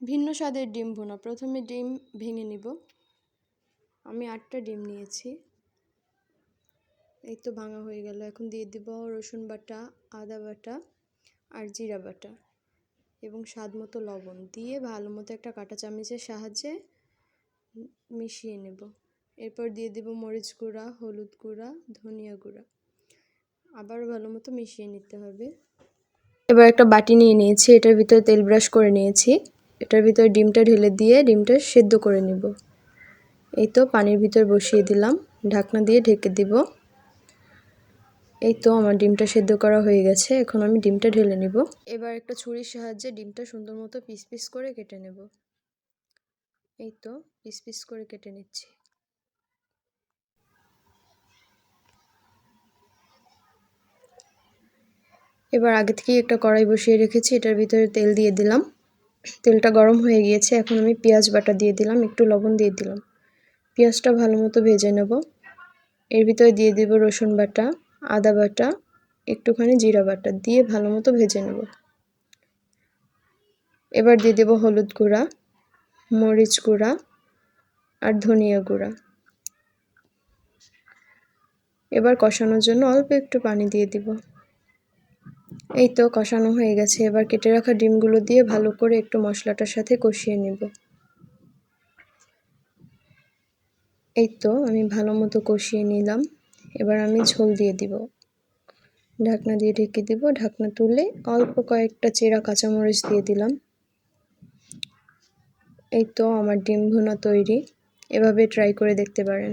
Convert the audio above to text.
ভিন্ন স্বাদের ডিম ভুনা। প্রথমে ডিম ভেঙে নিব। আমি 8টা ডিম নিয়েছি। এই তো ভাঙা হয়ে গেল। এখন দিয়ে দিব রসুন বাটা, আদা বাটা আর জিরা বাটা এবং স্বাদ মতো লবণ দিয়ে ভালো মতো একটা কাঁটা চামচের সাহায্যে মিশিয়ে নেব। এরপর দিয়ে দিব মরিচ গুঁড়া, হলুদ গুঁড়া, ধনিয়া গুঁড়া। আবার ভালো মতো মিশিয়ে নিতে হবে। এবার একটা বাটি নিয়ে নিয়েছি, এটার ভিতরে তেল ব্রাশ করে নিয়েছি। এটার ভিতরে ডিমটা ঢেলে দিয়ে ডিমটা সেদ্ধ করে নেব। এই তো পানির ভিতর বসিয়ে দিলাম, ঢাকনা দিয়ে ঢেকে দিব। এই তো আমার ডিমটা সেদ্ধ করা হয়ে গেছে। এখন আমি ডিমটা ঢেলে নেব। এবার একটা ছুরির সাহায্যে ডিমটা সুন্দর মতো পিস পিস করে কেটে নেব। এই তো পিস পিস করে কেটে নিচ্ছি। এবার আগে থেকেই একটা কড়াই বসিয়ে রেখেছি, এটার ভিতরে তেল দিয়ে দিলাম। তেলটা গরম হয়ে গিয়েছে। এখন আমি পেঁয়াজ বাটা দিয়ে দিলাম, একটু লবণ দিয়ে দিলাম। পেঁয়াজটা ভালো মতো ভেজে নেব। এর ভিতরে দিয়ে দেব রসুন বাটা, আদা বাটা, একটুখানি জিরা বাটা দিয়ে ভালো মতো ভেজে নেব। এবার দিয়ে দেব হলুদ গুঁড়া, মরিচ গুঁড়া আর ধনিয়া গুঁড়া। এবার কষানোর জন্য অল্প একটু পানি দিয়ে দিব। এই তো কষানো হয়ে গেছে। এবার কেটে রাখা ডিমগুলো দিয়ে ভালো করে একটু মশলাটার সাথে কষিয়ে নেব। এই তো আমি ভালো মতো কষিয়ে নিলাম। এবার আমি ঝোল দিয়ে দিব। ঢাকনা দিয়ে ঢেকে দিব। ঢাকনা তুলে অল্প কয়েকটা চেরা কাঁচামরিচ দিয়ে দিলাম। এই তো আমার ডিম ভুনা তৈরি। এভাবে ট্রাই করে দেখতে পারেন।